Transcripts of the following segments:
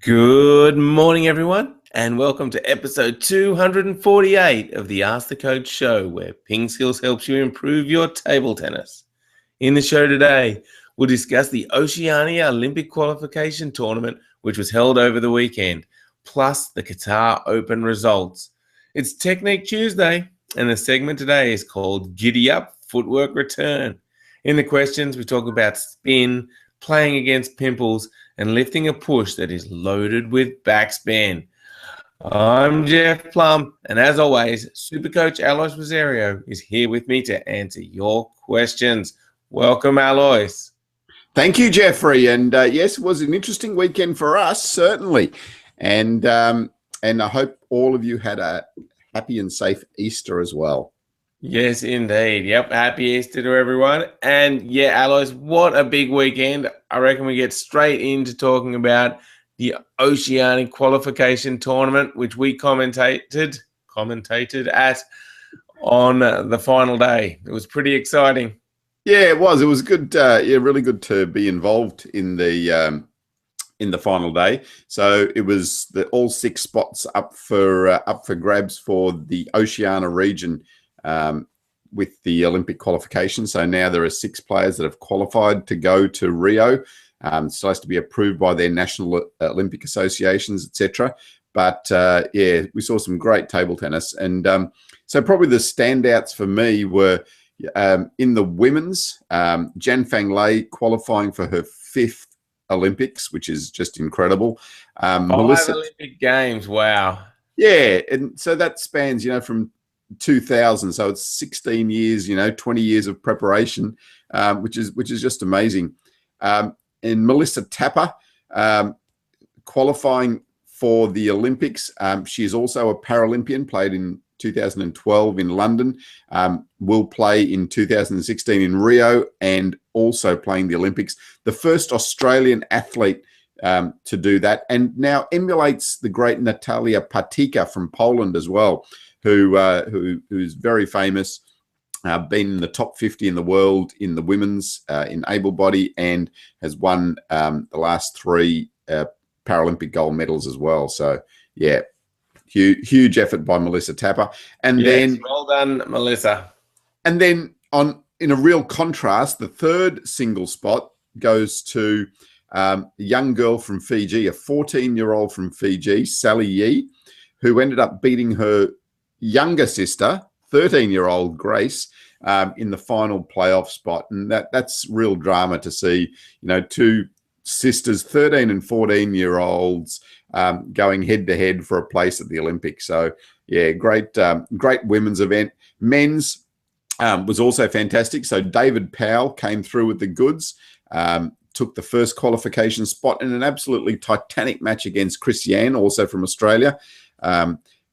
Good morning, everyone, and welcome to episode 248 of the Ask the Coach show, where PingSkills helps you improve your table tennis. In the show today, we'll discuss the Oceania Olympic qualification tournament, which was held over the weekend, plus the Qatar Open results. It's Technique Tuesday, and the segment today is called Giddy Up Footwork Return. In the questions, we talk about spin, playing against pimples, and lifting a push that is loaded with backspin. I'm Jeff Plum, and as always, Super Coach Alois Rosario is here with me to answer your questions. Welcome, Alois. Thank you, Jeffrey. And yes, it was an interesting weekend for us, certainly. And I hope all of you had a happy and safe Easter as well. Yes, indeed. Yep. Happy Easter to everyone. And yeah, Alois, what a big weekend. I reckon we get straight into talking about the Oceanic qualification tournament, which we commentated at on the final day. It was pretty exciting. Yeah, it was. It was good. Really good to be involved in the final day. So it was all 6 spots up for grabs for the Oceania region. With the Olympic qualification. So now there are 6 players that have qualified to go to Rio. Still has to be approved by their national Olympic associations, etc. But yeah, we saw some great table tennis. And so probably the standouts for me were in the women's, Jan Fang Lei qualifying for her 5th Olympics, which is just incredible. 5 Olympic Games, wow. Yeah, and so that spans, from 2000, so it's 16 years, 20 years of preparation, which is just amazing. And Melissa Tapper qualifying for the Olympics. She is also a Paralympian, played in 2012 in London, will play in 2016 in Rio, and also playing the Olympics. The first Australian athlete to do that, and now emulates the great Natalia Patika from Poland as well, who's very famous, been in the top 50 in the world in the women's in able body, and has won the last 3 Paralympic gold medals as well. So yeah, huge effort by Melissa Tapper. And yes, then well done, Melissa. And then in a real contrast, the 3rd single spot goes to a young girl from Fiji, a 14-year-old from Fiji, Sally Yee, who ended up beating her younger sister, 13-year-old Grace, in the final playoff spot. And that's real drama to see, 2 sisters, 13 and 14-year-olds, going head-to-head for a place at the Olympics. So, yeah, great women's event. Men's was also fantastic. So David Powell came through with the goods, took the first qualification spot in an absolutely titanic match against Chris Yan, also from Australia,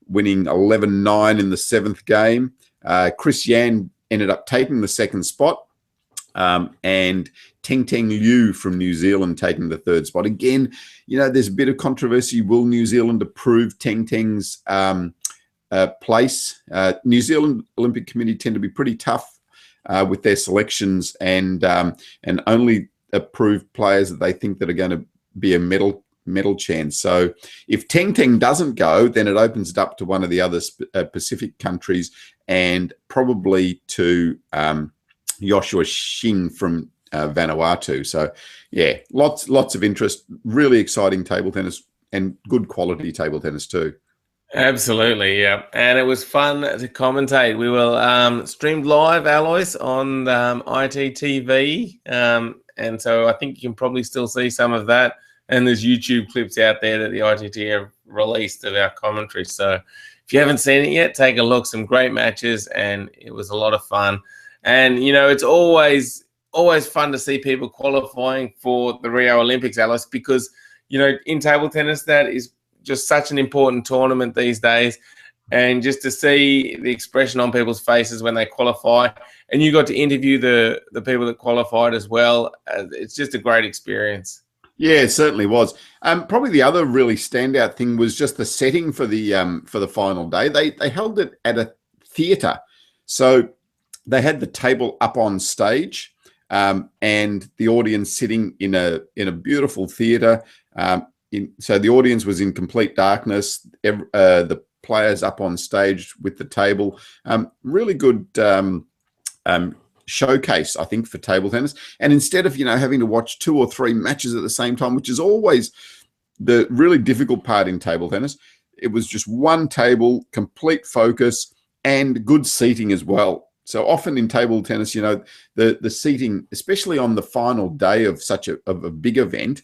winning 11-9 in the 7th game. Chris Yan ended up taking the 2nd spot, and Teng Teng Liu from New Zealand taking the 3rd spot. Again, there's a bit of controversy. Will New Zealand approve Teng Teng's place? New Zealand Olympic Committee tend to be pretty tough with their selections, and only approve players that they think that are going to be a medal chance. So if Teng Teng doesn't go, then it opens it up to one of the other Pacific countries, and probably to Joshua Xing from Vanuatu. So yeah, lots of interest, really exciting table tennis, and good quality table tennis too. Absolutely, yeah. And it was fun to commentate. We were streamed live, Alois, on ITTV, and so I think you can probably still see some of that. And there's YouTube clips out there that the ITT have released of our commentary. So if you haven't seen it yet, take a look. Some great matches, and it was a lot of fun. And, it's always fun to see people qualifying for the Rio Olympics, Alice, because, in table tennis, that is just such an important tournament these days. And just to see the expression on people's faces when they qualify, and you got to interview the people that qualified as well, it's just a great experience. Yeah, it certainly was. Probably the other really standout thing was just the setting for the final day. They held it at a theatre, so they had the table up on stage, and the audience sitting in a beautiful theatre. so the audience was in complete darkness. The players up on stage with the table. Really good showcase, I think, for table tennis. And instead of, having to watch 2 or 3 matches at the same time, which is always the really difficult part in table tennis, it was just one table, complete focus, and good seating as well. So often in table tennis, the seating, especially on the final day of such a big event,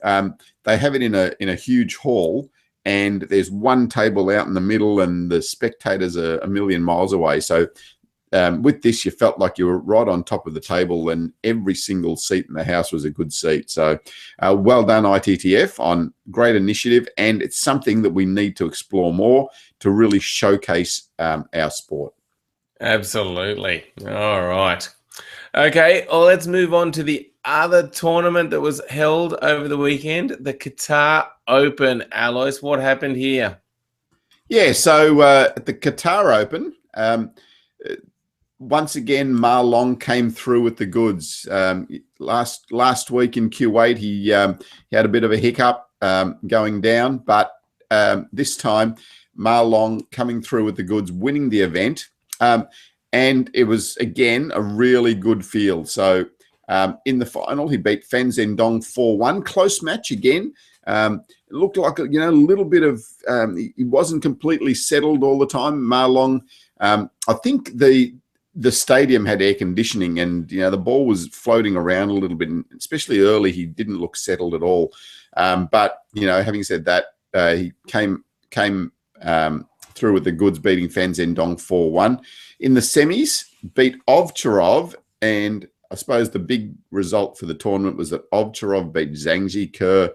they have it in a huge hall, and there's one table out in the middle, and the spectators are a million miles away. So with this, you felt like you were right on top of the table, and every single seat in the house was a good seat. So well done, ITTF, on great initiative, and it's something that we need to explore more to really showcase our sport. Absolutely. All right. Okay, well, let's move on to the other tournament that was held over the weekend, the Qatar Open. Alois, what happened here? Yeah, so at the Qatar Open, once again, Ma Long came through with the goods. Last week in Kuwait, he had a bit of a hiccup going down, but this time, Ma Long coming through with the goods, winning the event. And it was, again, a really good field. So in the final, he beat Fan Zhendong 4-1. Close match again. It looked like, a little bit of, he wasn't completely settled all the time. Ma Long, I think the stadium had air conditioning, and, the ball was floating around a little bit, and especially early, he didn't look settled at all. But, having said that, he came through with the goods, beating Fan Zhendong 4-1. In the semis, beat Ovcharov, and I suppose the big result for the tournament was that Ovcharov beat Zhang Jike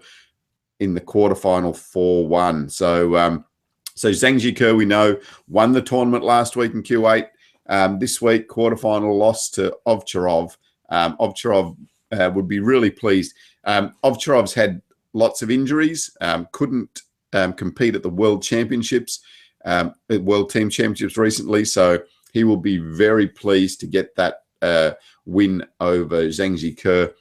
in the quarterfinal 4-1. So Zhang Jike, we know, won the tournament last week in Kuwait. This week, quarterfinal loss to Ovcharov. Ovcharov would be really pleased. Ovcharov's had lots of injuries, couldn't compete at the World Championships, World Team Championships recently, so he will be very pleased to get that win over Zhang Jike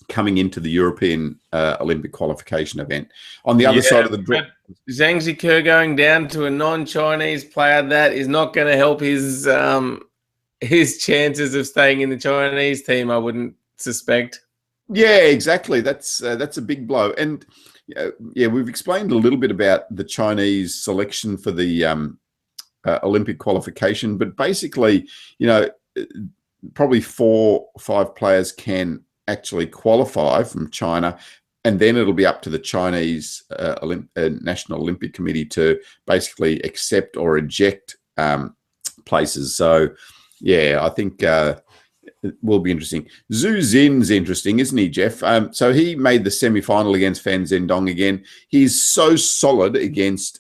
coming into the European Olympic qualification event. On the other side of the draw, Zhang Jike going down to a non-Chinese player, that is not going to help his chances of staying in the Chinese team, I wouldn't suspect. Yeah, exactly. That's a big blow. And we've explained a little bit about the Chinese selection for the Olympic qualification, but basically, probably 4 or 5 players can actually qualify from China, and then it'll be up to the Chinese National Olympic Committee to basically accept or reject places. So, I think it will be interesting. Zhu Xin's interesting, isn't he, Jeff? So he made the semi-final against Fan Zhendong again. He's so solid against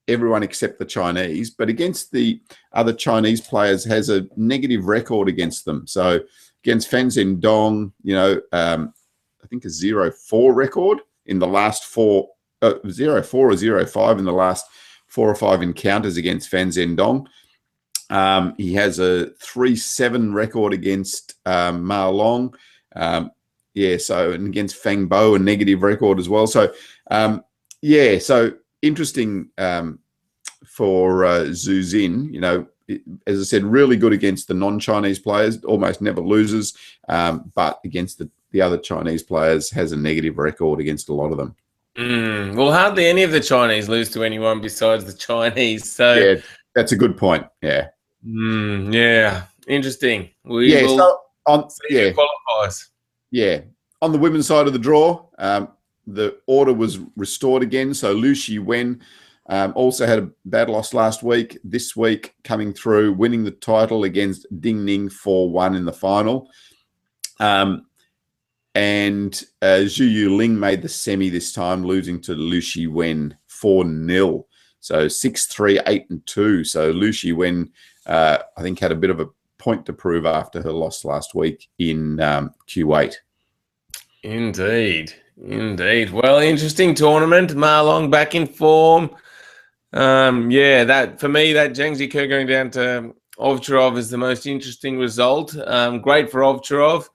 everyone except the Chinese, but against the other Chinese players has a negative record against them. So against Fan Zhendong, I think a 0-4 record in the last 4, 0-4 or 0-5 in the last 4 or 5 encounters against Fan Zhendong. He has a 3-7 record against Ma Long. And against Fang Bo, a negative record as well. So, so interesting for Zhu Xin. As I said, really good against the non-Chinese players, almost never loses, but against the other Chinese players has a negative record against a lot of them. Well, hardly any of the Chinese lose to anyone besides the Chinese. So yeah, that's a good point. Yeah. Interesting. We will see who qualifies. Yeah. On the women's side of the draw, the order was restored again. So Liu Shiwen also had a bad loss last week. This week, coming through, winning the title against Ding Ning 4-1 in the final. And Zhu Yuling made the semi this time, losing to Liu Shiwen 4-0. So 6-3, 8-2. So Liu Shiwen, I think, had a bit of a point to prove after her loss last week in Kuwait. Indeed. Well, interesting tournament. Ma Long back in form. That for me, that Zhang Jike going down to Ovcharov is the most interesting result. Great for Ovcharov,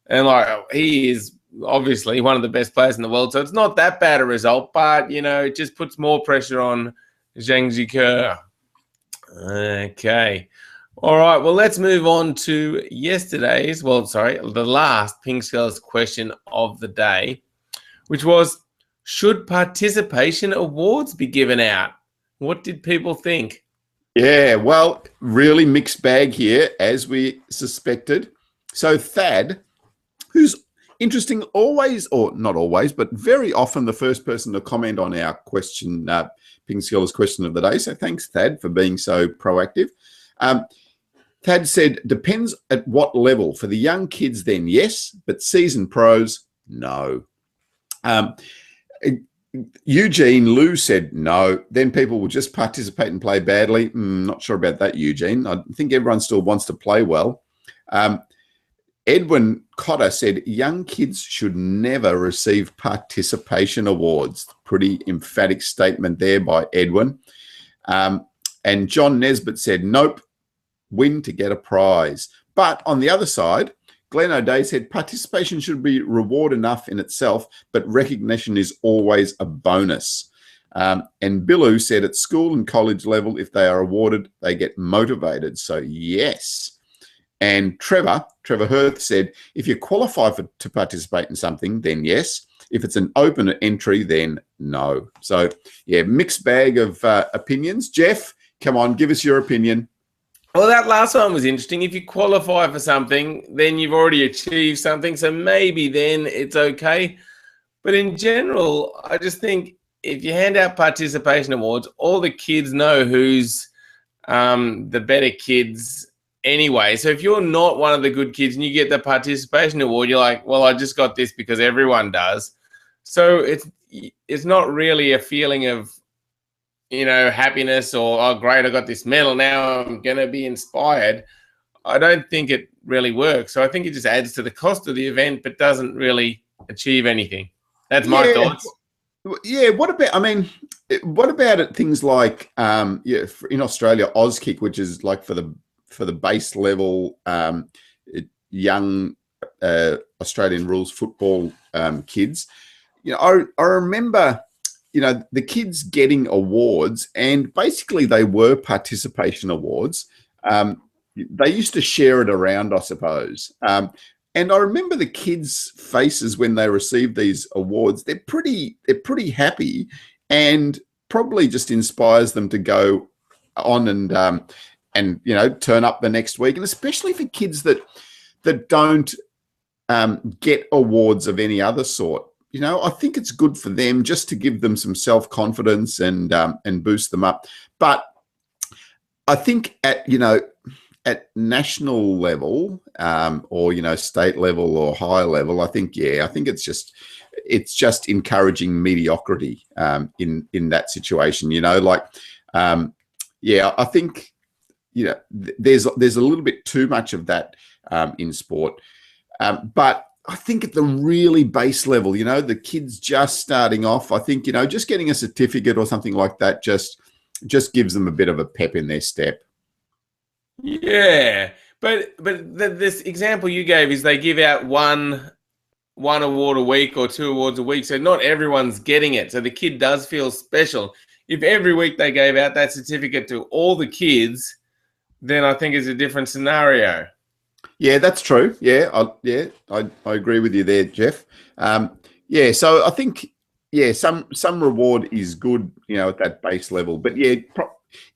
and he is obviously one of the best players in the world. So it's not that bad a result, but, it just puts more pressure on Zhang Zhique. Okay. All right. Well, let's move on to the last PingSkills question of the day, which was, should participation awards be given out? What did people think? Yeah, well, really mixed bag here, as we suspected. So Thad, who's interesting, always, or not always, but very often the first person to comment on our question, PingSkills question of the day. So thanks, Thad, for being so proactive. Thad said, depends at what level. For the young kids, then yes, but seasoned pros, no. Eugene Lou said no. Then people will just participate and play badly. Not sure about that, Eugene. I think everyone still wants to play well. Edwin Cotter said young kids should never receive participation awards. Pretty emphatic statement there by Edwin. And John Nesbitt said nope, win to get a prize. But on the other side, Glenn O'Day said participation should be reward enough in itself, but recognition is always a bonus. And Billu said at school and college level, if they are awarded, they get motivated. So yes. And Trevor Hirth said, if you qualify to participate in something, then yes. If it's an open entry, then no. So yeah, mixed bag of opinions. Jeff, come on, give us your opinion. Well, that last one was interesting. If you qualify for something, then you've already achieved something. So maybe then it's okay. But in general, I just think if you hand out participation awards, all the kids know who's the better kids anyway. So if you're not one of the good kids and you get the participation award, you're like, well, I just got this because everyone does. So it's not really a feeling of, happiness or, oh, great, I got this medal. Now I'm going to be inspired. I don't think it really works. So I think it just adds to the cost of the event, but doesn't really achieve anything. That's my thoughts. Yeah. What about it? Things like, in Australia, Auskick, which is like for the base level young Australian rules football kids. I remember, the kids getting awards, and basically they were participation awards. They used to share it around, I suppose. And I remember the kids' faces when they received these awards. They're pretty happy, and probably just inspires them to go on and turn up the next week. And especially for kids that don't get awards of any other sort. I think it's good for them just to give them some self-confidence and boost them up. But I think at national level or state level or higher level, I think it's just encouraging mediocrity in that situation. I think there's a little bit too much of that in sport, but I think at the really base level, the kids just starting off, I think, just getting a certificate or something like that just gives them a bit of a pep in their step. Yeah. But this example you gave is they give out one award a week or 2 awards a week. So not everyone's getting it. So the kid does feel special. If every week they gave out that certificate to all the kids, then I think it's a different scenario. Yeah, that's true. Yeah, I agree with you there, Jeff. So I think some reward is good, at that base level. But yeah,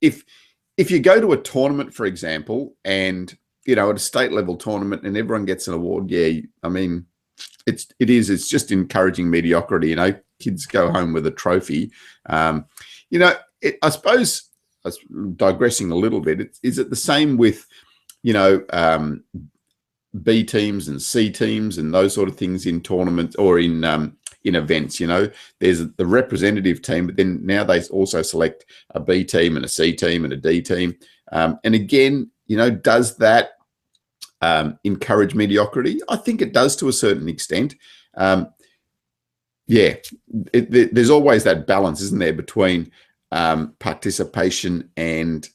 if you go to a tournament, for example, and at a state level tournament, and everyone gets an award, it's just encouraging mediocrity. Kids go home with a trophy. I suppose, digressing a little bit, is it the same with B teams and C teams and those sort of things in tournaments or in events? There's the representative team, but then now they also select a B team and a C team and a D team. And again, does that encourage mediocrity? I think it does to a certain extent. There's always that balance, isn't there, between participation and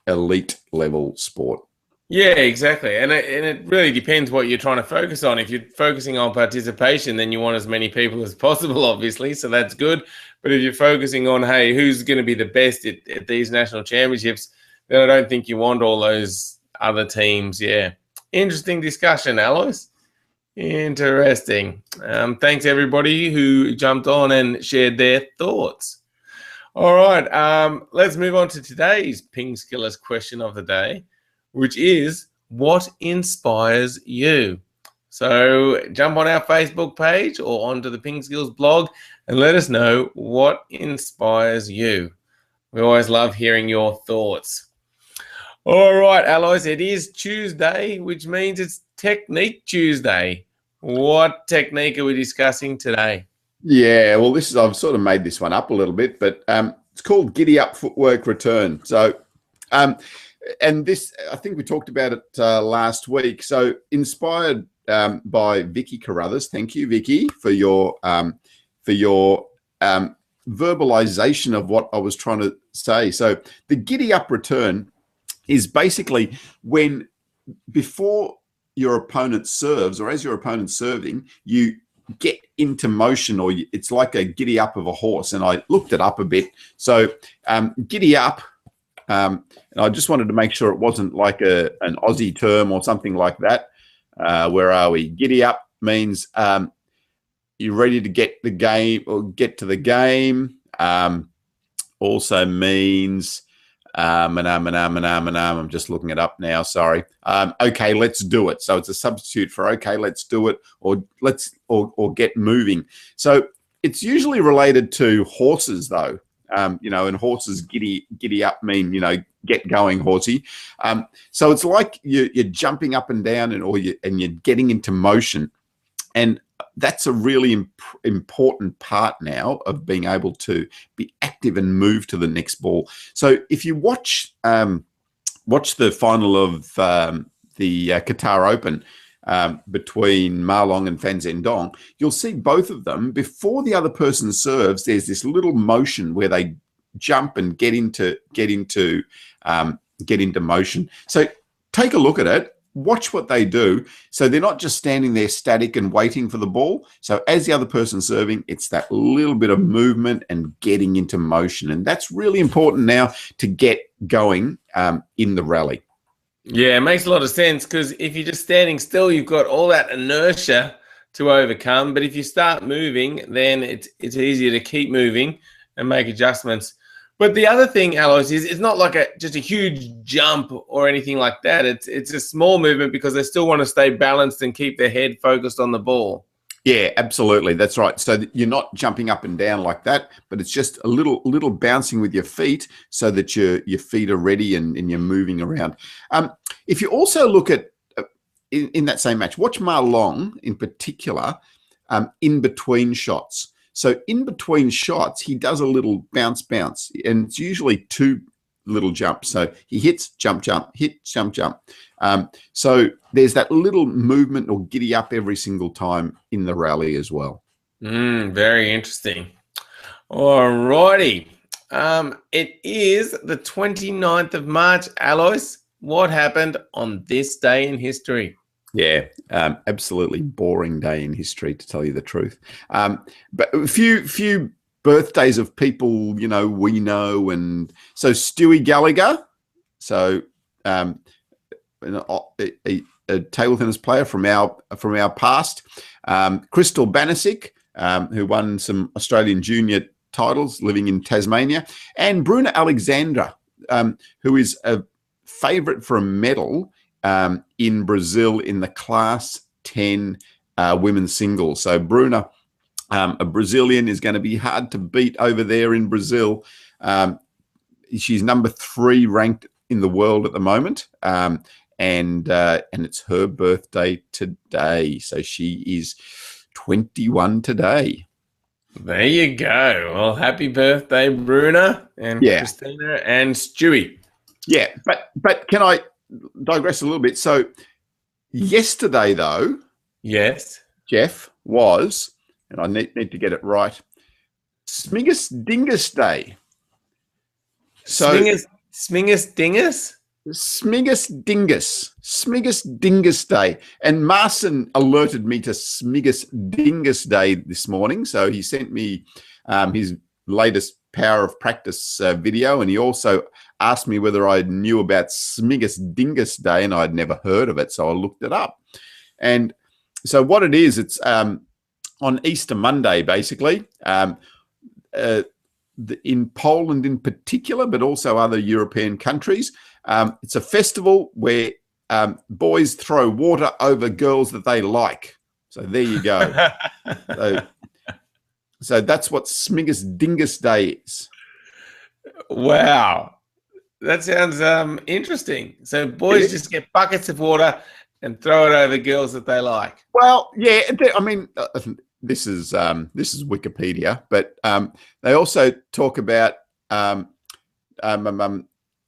elite level sport. Yeah, exactly. And it really depends what you're trying to focus on. If you're focusing on participation, then you want as many people as possible, obviously. So that's good. But if you're focusing on, hey, who's going to be the best at these national championships, then I don't think you want all those other teams. Yeah. Interesting discussion, Alois. Interesting. Thanks, everybody who jumped on and shared their thoughts. All right. Let's move on to today's PingSkills question of the day, which is, what inspires you? So jump on our Facebook page or onto the PingSkills blog and let us know what inspires you. We always love hearing your thoughts. All right, Alois, it is Tuesday, which means it's Technique Tuesday. What technique are we discussing today? Yeah, well, I've sort of made this one up a little bit, but it's called Giddy Up Footwork Return. So, and this, I think we talked about it last week. So inspired by Vicky Carruthers. Thank you, Vicky, for your verbalization of what I was trying to say. So the Giddy Up Return is basically when before your opponent serves, or as your opponent's serving, you get into motion, or it's like a giddy up of a horse. And I looked it up a bit. So giddy up, and I just wanted to make sure it wasn't like an Aussie term or something like that. Where are we? Giddy up means you're ready to get the game or get to the game. Also means I'm just looking it up now. Sorry. Okay, let's do it. So it's a substitute for okay, let's do it, or or get moving. So it's usually related to horses, though. And horses giddy up mean get going, horsey. So it's like you're jumping up and down, and you're getting into motion, and that's a really important part now of being able to be active and move to the next ball. So if you watch the final of the Qatar Open between Ma Long and Fan Zhendong, you'll see both of them, before the other person serves, there's this little motion where they jump and get into motion. So take a look at it. Watch what they do. So they're not just standing there static and waiting for the ball. So as the other person's serving, it's that little bit of movement and getting into motion. And that's really important now to get going in the rally. Yeah, it makes a lot of sense, because if you're just standing still, you've got all that inertia to overcome. But if you start moving, then it's easier to keep moving and make adjustments. But the other thing, Alois, is it's not like just a huge jump or anything like that. It's a small movement because they still want to stay balanced and keep their head focused on the ball. Yeah, absolutely. That's right. So you're not jumping up and down like that, but it's just a little bouncing with your feet so that your feet are ready and you're moving around. If you also look at in that same match, watch Ma Long in particular in between shots. So in between shots, he does a little bounce, and it's usually two little jumps. So he hits, jump, hit, jump. So there's that little movement or giddy up every single time in the rally as well. Very interesting. All righty. It is the 29th of March, Alois. What happened on this day in history? Yeah, absolutely boring day in history, to tell you the truth. But a few birthdays of people, we know. And so Stewie Gallagher, so a table tennis player from our past. Crystal Banisic, who won some Australian junior titles living in Tasmania. And Bruna Alexandra, who is a favourite for a medal in Brazil in the Class 10 women's singles. So Bruna, a Brazilian, is going to be hard to beat over there in Brazil. She's number 3 ranked in the world at the moment, and it's her birthday today. So she is 21 today. There you go. Well, happy birthday, Bruna and Christina and Stewie. Yeah, but can I digress a little bit? So yesterday, though, yes, Jeff, was, and I need to get it right, Smingus Dingus Day. So Smingus Dingus? Smigus Dingus Day. And Marson alerted me to Smigus Dingus Day this morning. So he sent me his latest Power of Practice video. And he also asked me whether I knew about Smigus Dingus Day, and I'd never heard of it. So I looked it up. And so what it is, it's on Easter Monday, basically. In Poland in particular, but also other European countries. It's a festival where boys throw water over girls that they like. So there you go. so that's what Smigus Dingus Day is. Wow. That sounds interesting. So boys just get buckets of water and throw it over girls that they like. Well, yeah, I mean, this is Wikipedia, but they also talk about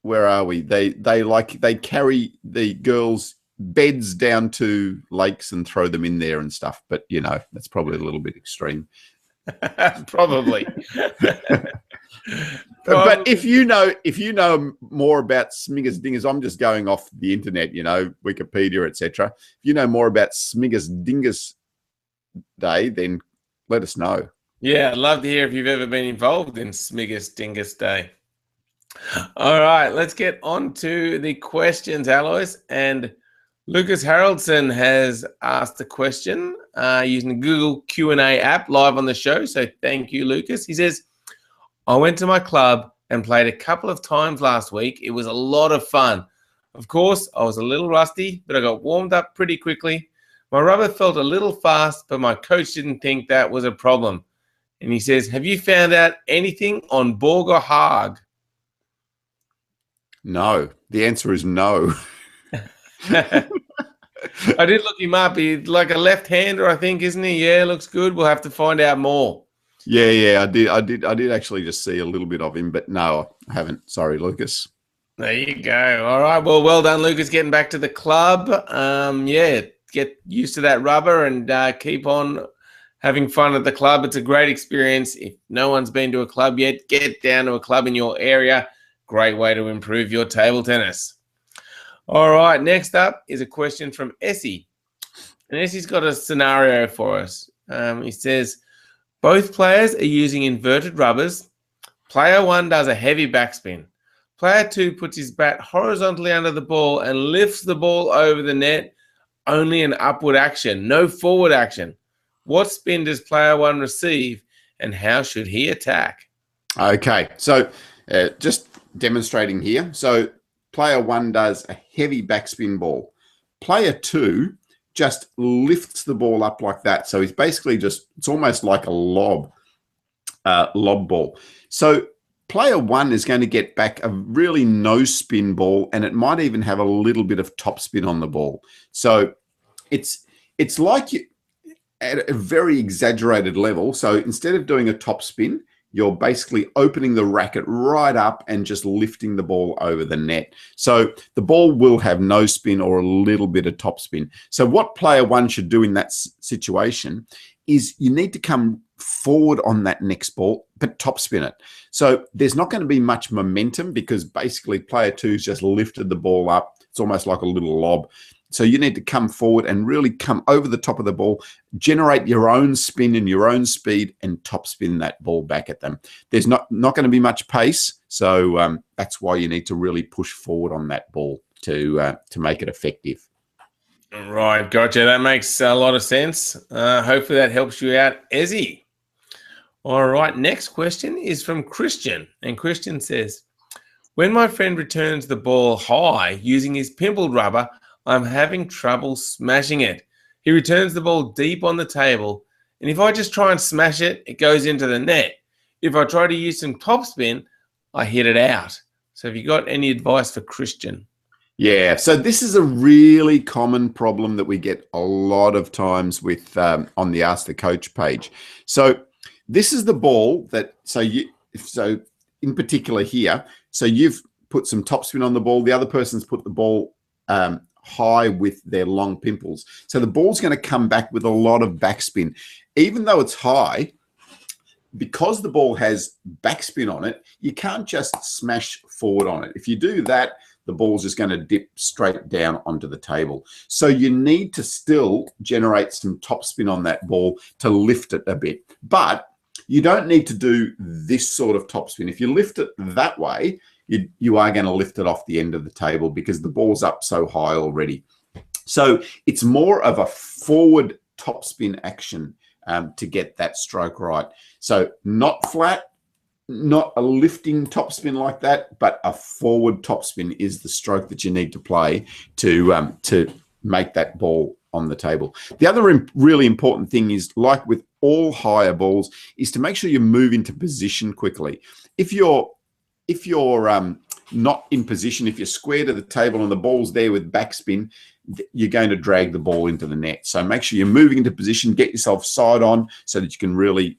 where are we? They carry the girls' beds down to lakes and throw them in there and stuff. But you know, that's probably a little bit extreme. Probably. But if you know more about Smigus Dingus, I'm just going off the internet, you know, Wikipedia, etc. If you know more about Smigus Dingus Day, then let us know. Yeah, I'd love to hear if you've ever been involved in Smigus Dingus Day. All right, let's get on to the questions, Alois. And Lucas Haraldson has asked a question using the Google Q&A app live on the show. So thank you, Lucas. He says, I went to my club and played a couple of times last week. It was a lot of fun. Of course, I was a little rusty, but I got warmed up pretty quickly. My rubber felt a little fast, but my coach didn't think that was a problem. And he says, have you found out anything on Borg or Haag? No. The answer is no. I did look him up. He's like a left-hander, I think, isn't he? Yeah, looks good. We'll have to find out more. Yeah, I did actually just see a little bit of him, but no, I haven't. Sorry, Lucas. There you go. All right. Well done, Lucas, getting back to the club. Yeah, get used to that rubber and keep on having fun at the club. It's a great experience. If no one's been to a club yet, get down to a club in your area. Great way to improve your table tennis. All right, next up is a question from Essie. And Essie's got a scenario for us. He says, both players are using inverted rubbers. Player 1 does a heavy backspin. Player 2 puts his bat horizontally under the ball and lifts the ball over the net. Only an upward action, no forward action. What spin does player 1 receive, and how should he attack? Okay, so just demonstrating here. So player 1 does a heavy backspin ball. Player 2 just lifts the ball up like that. So he's basically it's almost like a lob ball. So player 1 is going to get back a really no spin ball, and it might even have a little bit of top spin on the ball. So it's like you at a very exaggerated level. So instead of doing a top spin, you're basically opening the racket right up and just lifting the ball over the net. So the ball will have no spin or a little bit of top spin. So what player 1 should do in that situation is you need to come forward on that next ball, but top spin it. So there's not going to be much momentum because basically player 2's just lifted the ball up. It's almost like a little lob. So you need to come forward and really come over the top of the ball, generate your own spin and your own speed, and top spin that ball back at them. There's not going to be much pace, so that's why you need to really push forward on that ball to make it effective. Right, gotcha. That makes a lot of sense. Hopefully that helps you out, Ezzy. All right, next question is from Christian, and Christian says, when my friend returns the ball high using his pimpled rubber, I'm having trouble smashing it. He returns the ball deep on the table, and if I just try and smash it, it goes into the net. If I try to use some topspin, I hit it out. So have you got any advice for Christian? Yeah, so this is a really common problem that we get a lot of times with on the Ask the Coach page. So this is the ball that, so in particular here, so you've put some topspin on the ball, the other person's put the ball high with their long pimples. So the ball's going to come back with a lot of backspin. Even though it's high, because the ball has backspin on it, you can't just smash forward on it. If you do that, the ball's just going to dip straight down onto the table. So you need to still generate some topspin on that ball to lift it a bit. But you don't need to do this sort of topspin. If you lift it that way, you are going to lift it off the end of the table because the ball's up so high already. So it's more of a forward topspin action to get that stroke right. So not flat, not a lifting topspin like that, but a forward topspin is the stroke that you need to play to make that ball on the table. The other really important thing is, like with all higher balls, is to make sure you move into position quickly. If you're not in position, if you're square to the table and the ball's there with backspin, you're going to drag the ball into the net. So make sure you're moving into position, get yourself side on so that you can really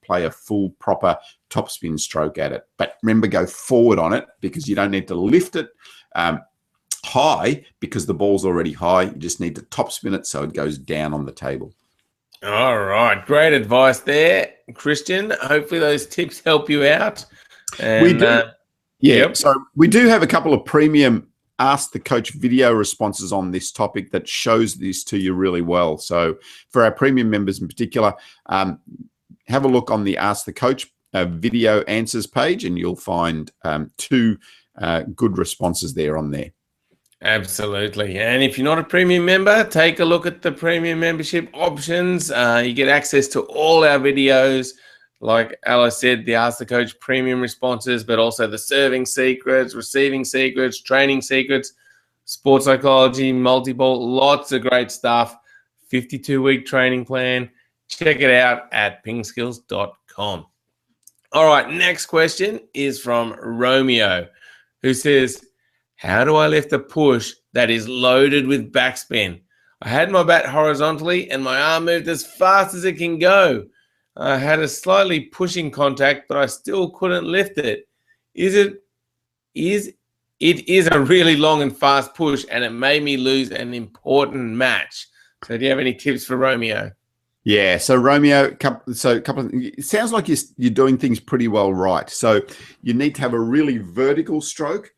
play a full proper topspin stroke at it. But remember, go forward on it because you don't need to lift it high because the ball's already high. You just need to topspin it so it goes down on the table. All right. Great advice there, Christian. Hopefully those tips help you out. And, we do. Yep. So we do have a couple of premium Ask the Coach video responses on this topic that shows this to you really well. So for our premium members in particular, have a look on the Ask the Coach video answers page and you'll find two good responses there on there. Absolutely. And if you're not a premium member, take a look at the premium membership options. You get access to all our videos. Like Alice said, the Ask the Coach premium responses, but also the serving secrets, receiving secrets, training secrets, sports psychology, multi-ball, lots of great stuff. 52-week training plan. Check it out at pingskills.com. All right, next question is from Romeo, who says, how do I lift a push that is loaded with backspin? I had my bat horizontally and my arm moved as fast as it can go. I had a slightly pushing contact, but I still couldn't lift it. It is a really long and fast push, and it made me lose an important match. So do you have any tips for Romeo? Yeah, so Romeo, it sounds like you're doing things pretty well right. So you need to have a really vertical stroke.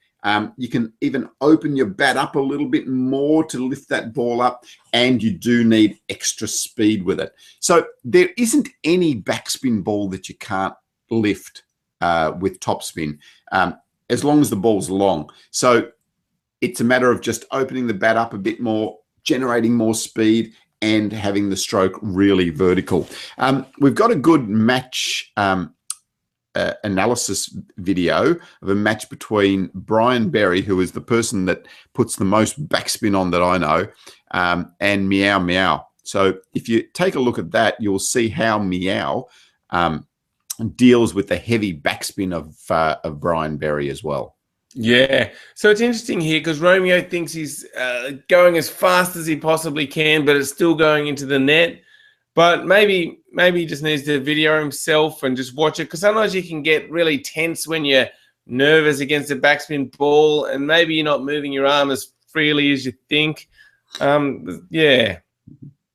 You can even open your bat up a little bit more to lift that ball up, and you do need extra speed with it. So there isn't any backspin ball that you can't lift with topspin, as long as the ball's long. So it's a matter of just opening the bat up a bit more, generating more speed, and having the stroke really vertical. We've got a good match analysis video of a match between Brian Berry, who is the person that puts the most backspin on that I know, and Meow Meow. So if you take a look at that, you'll see how Meow deals with the heavy backspin of Brian Berry as well. Yeah, so it's interesting here because Romeo thinks he's going as fast as he possibly can, but it's still going into the net. But maybe he just needs to video himself and just watch it, because sometimes you can get really tense when you're nervous against a backspin ball, and maybe you're not moving your arm as freely as you think. Yeah.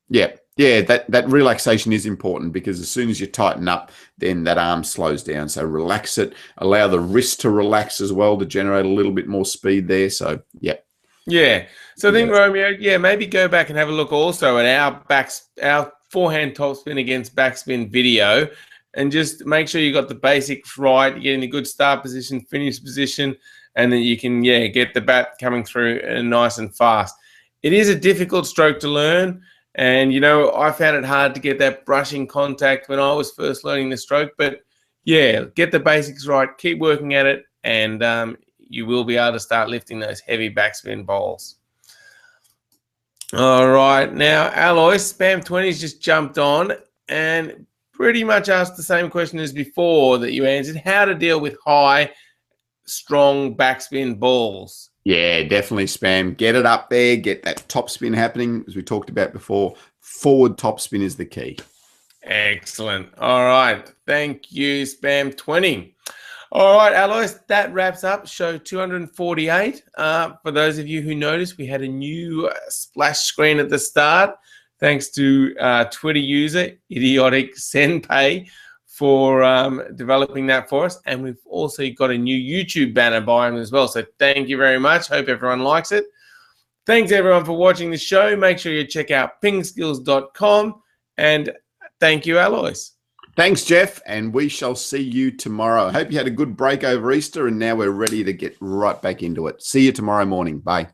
That relaxation is important, because as soon as you tighten up, then that arm slows down. So relax it, allow the wrist to relax as well to generate a little bit more speed there. So yeah. Yeah. So I think Romeo, maybe go back and have a look also at our forehand topspin against backspin video, and just make sure you got the basics right. You're getting a good start position, finish position, and then you can get the bat coming through nice and fast. It is a difficult stroke to learn, and I found it hard to get that brushing contact when I was first learning the stroke. But get the basics right, keep working at it, and you will be able to start lifting those heavy backspin balls. All right, now Alois, Spam 20's just jumped on and pretty much asked the same question as before that you answered: how to deal with high, strong backspin balls. Yeah, definitely, Spam. Get it up there, get that topspin happening, as we talked about before. Forward topspin is the key. Excellent. All right, thank you, Spam 20. All right, Alois, that wraps up show 248. For those of you who noticed, we had a new splash screen at the start, thanks to Twitter user Idiotic Senpei for developing that for us. And we've also got a new YouTube banner by him as well. So thank you very much. Hope everyone likes it. Thanks, everyone, for watching the show. Make sure you check out pingskills.com. And thank you, Alois. Thanks, Jeff, and we shall see you tomorrow. I hope you had a good break over Easter, and now we're ready to get right back into it. See you tomorrow morning. Bye.